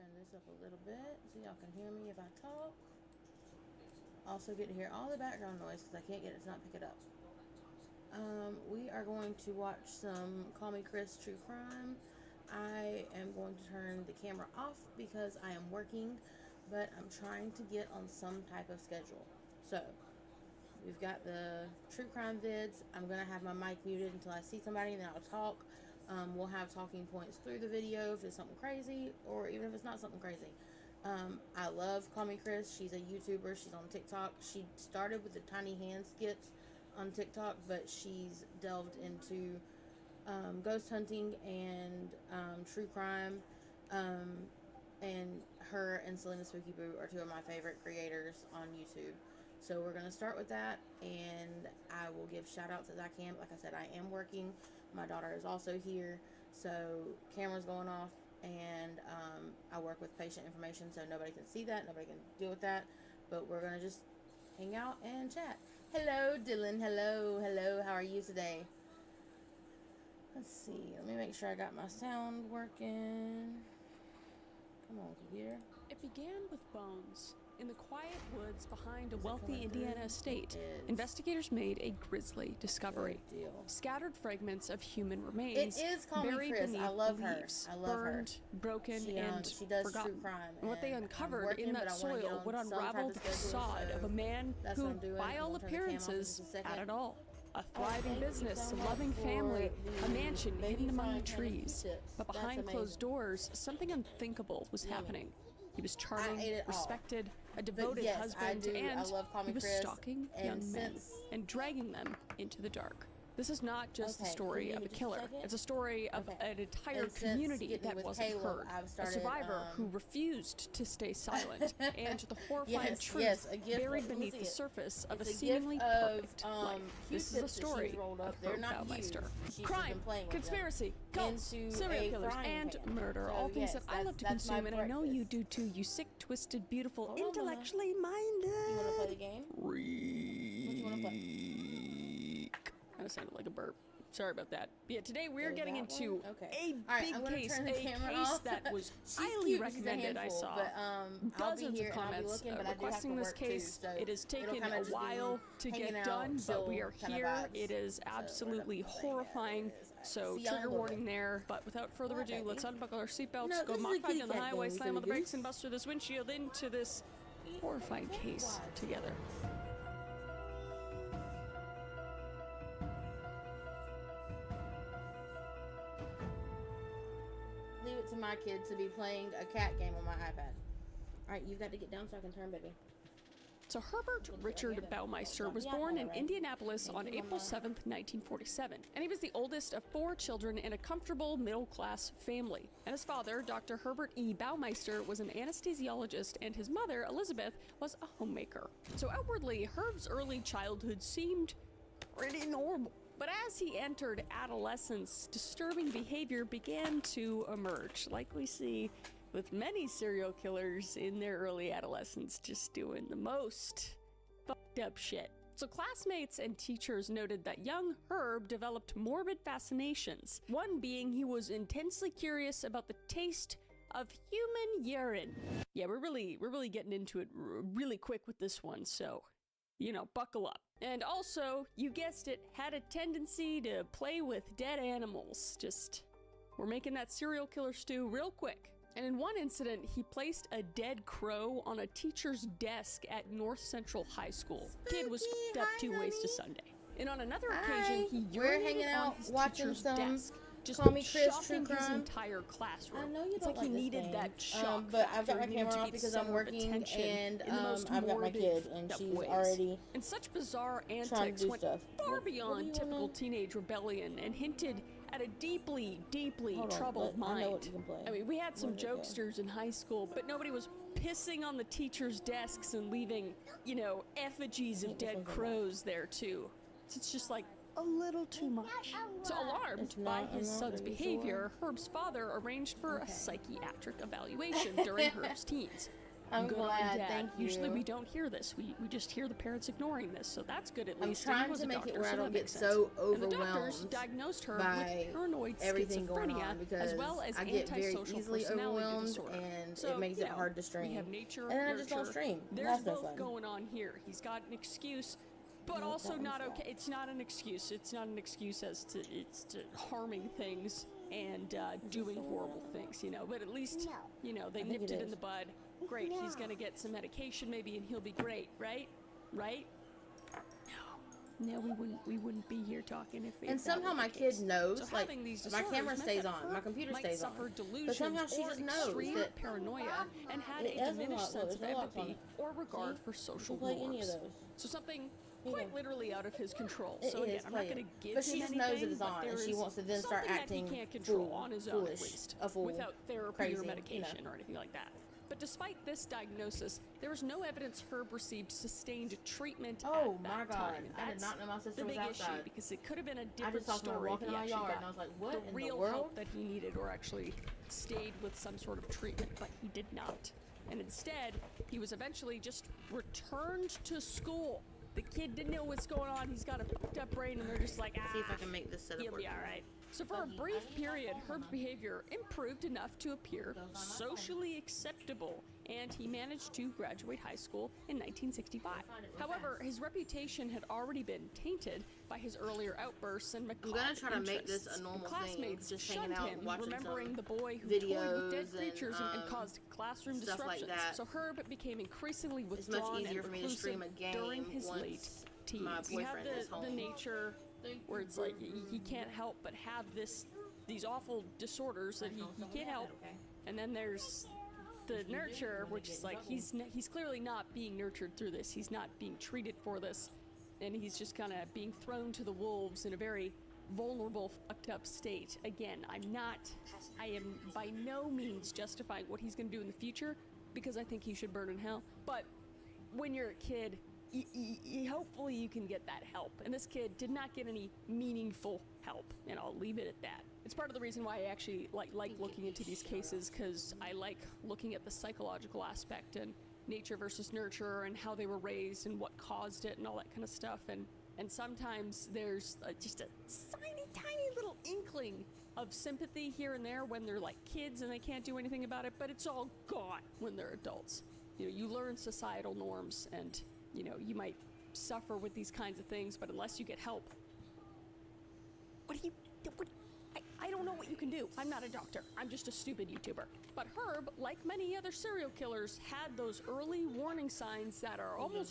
turn this up a little bit so y'all can hear me if I talk. Also get to hear all the background noise because I can't get it to not pick it up. We are going to watch some Call Me Chris True Crime. I am going to turn the camera off because I am working, but I'm trying to get on some type of schedule. So, we've got the True Crime Vids. I'm going to have my mic muted until I see somebody and then I'll talk. We'll have talking points through the video if it's something crazy or even if it's not something crazy. I love Call Me Chris. She's a YouTuber. She's on TikTok. She started with the tiny hand skits on TikTok, but she's delved into ghost hunting and true crime. And her and Selena Spooky Boo are two of my favorite creators on YouTube. So we're going to start with that, and I will give shout outs as I can. Like I said, I am working. My daughter is also here, so camera's going off, and I work with patient information, so nobody can see that, nobody can deal with that, but we're going to just hang out and chat. Hello, Dylan. Hello. How are you today? Let's see. Let me make sure I got my sound working. Come on, computer. It began with bones. In the quiet woods behind a wealthy Indiana estate, investigators made a grisly discovery. Scattered fragments of human remains buried beneath leaves, burned, broken, and forgotten. And what they uncovered in that soil would unravel the facade of a man who, by all appearances, had it all. A thriving business, a loving family, a mansion hidden among the trees. But behind closed doors, something unthinkable was happening. He was charming, respected, a devoted husband, and he was stalking young men and dragging them into the dark. This is not just the story of a killer. It's a story of an entire community that wasn't heard. A survivor who refused to stay silent, and the horrifying truth buried beneath the surface of a seemingly perfect life. This is the story of Herb Baumeister. Crime, conspiracy, cults, serial killers, and murder. All things that I love to consume, and I know you do too, you sick, twisted, beautiful, intellectually minded. You want to play the game? What do you want to play? Kind of sounded like a burp. Sorry about that. But yeah, today we're getting into a big case, that was highly recommended. I saw dozens of comments requesting this case. It has taken a while to get done, but we are here. It is absolutely horrifying. So trigger warning there. But without further ado, let's unbuckle our seatbelts, go Mach 5 down the highway, slam on the brakes, and bust through this windshield into this horrifying case together. Leave it to my kid to be playing a cat game on my iPad. Alright, you've got to get down so I can turn, baby. So Herbert Richard Baumeister was born in Indianapolis on April 7th, 1947, and he was the oldest of 4 children in a comfortable middle-class family. And his father, Dr. Herbert E. Baumeister, was an anesthesiologist, and his mother, Elizabeth, was a homemaker. So outwardly, Herb's early childhood seemed pretty normal. But as he entered adolescence, disturbing behavior began to emerge, like we see with many serial killers in their early adolescence, just doing the most fucked up shit. So classmates and teachers noted that young Herb developed morbid fascinations, one being he was intensely curious about the taste of human urine. Yeah, we're really getting into it really quick with this one, so buckle up. And also, you guessed it, had a tendency to play with dead animals. We're making that serial killer stew real quick. And in one incident, he placed a dead crow on a teacher's desk at North Central High School. Kid was fucked up 2 ways to Sunday. And on another occasion, he urinated on his teacher's desk. Just Call Me Chris shocking True his Crime. entire classroom. I know you it's don't like he this needed game. that shock but factor. I've got my He needed camera to off be because the I'm center of working, attention and in the most I've got my morbid, kid, and fucked up she's ways. already And such bizarre trying antics to do went stuff. far beyond typical teenage rebellion and hinted at a deeply troubled mind. I know what you can play. I mean, we had some jokesters in high school, but nobody was pissing on the teachers' desks and leaving, effigies of dead crows there too. It's just like a little too much. So alarmed by his son's behavior, Herb's father arranged for a psychiatric evaluation during Herb's teens. I'm good glad. on Dad. Thank you. Usually we don't hear this. We just hear the parents ignoring this, so that's good at least. I'm trying And he was to a make doctor, it where I so don't that get makes so sense. And the doctors overwhelmed diagnosed her by with paranoid everything going on, schizophrenia, because as well as I get very antisocial easily personality overwhelmed, disorder. and So, it makes you it know, hard to stream. We have nature, And then I just don't nurture. stream. There's That's no both fun. going on here. He's got an excuse, but No, also that one's not wrong. okay. It's not an excuse. It's not an excuse as to harming things and doing horrible things, you know. But at least, you know, they I think nipped it it in is. the bud. Great, he's gonna get some medication maybe, and he'll be great, right? Right? No, we wouldn't be here talking if. And that somehow were my the kid case. knows, So like, having these my camera disorders meant stays that on, my Herb computer might stays on. suffer But delusions somehow she or just knows extreme that paranoia and had it a has a diminished lot. sense Look, of there's locks on empathy it. or regard See? for You social can play any of norms. those. So something you quite go. literally out of his control. It So again, is, I'm not play going to it. give But him she just anything, knows it is but on, there and she is wants to then start something acting that he can't control fool- on his own, foolish, at least, a fool, without therapy crazy, or you know. medication or anything like that. But despite this diagnosis, there was no evidence Herb received sustained treatment Oh at my that God. time. And I did that's not know my sister the was big issue, outside. because it could have been a I different just saw someone story if walking he in my actually yard, got and I was like, what the in the real world? help that he needed, or actually stayed with some sort of treatment, but he did not. And instead, he was eventually just returned to school. The kid didn't know what's going on. He's got a fucked up brain, and they're just like, See if I can make this setup he'll work. be all right. So for a brief period, Herb's behavior improved enough to appear socially acceptable, and he managed to graduate high school in 1965. However, his reputation had already been tainted by his earlier outbursts and macabre I'm gonna try to make this interests. a normal thing, Classmates just shunned hanging out, him, watching remembering some the boy who toyed with dead videos creatures and and, caused classroom stuff like disruptions. that. So Herb became increasingly It's much withdrawn easier and for me to reclusive stream a game during his once late teens. my You have boyfriend is the home. nature where it's like he can't help but have these awful disorders that he can't help, and then there's the nurture, which is like he's clearly not being nurtured through this. He's not being treated for this, and he's just kind of being thrown to the wolves in a very vulnerable, fucked up state. Again, I am by no means justifying what he's going to do in the future, because I think he should burn in hell. But when you're a kid, hopefully you can get that help. And this kid did not get any meaningful help, and I'll leave it at that. It's part of the reason why I actually like looking into these cases, because I like looking at the psychological aspect and nature versus nurture and how they were raised and what caused it and all that kind of stuff. And sometimes there's just a tiny little inkling of sympathy here and there when they're like kids and they can't do anything about it, but it's all gone when they're adults. You know, you learn societal norms, and you know, you might suffer with these kinds of things, but unless you get help, I don't know what you can do. I'm not a doctor. I'm just a stupid YouTuber. But Herb, like many other serial killers, had those early warning signs that are almost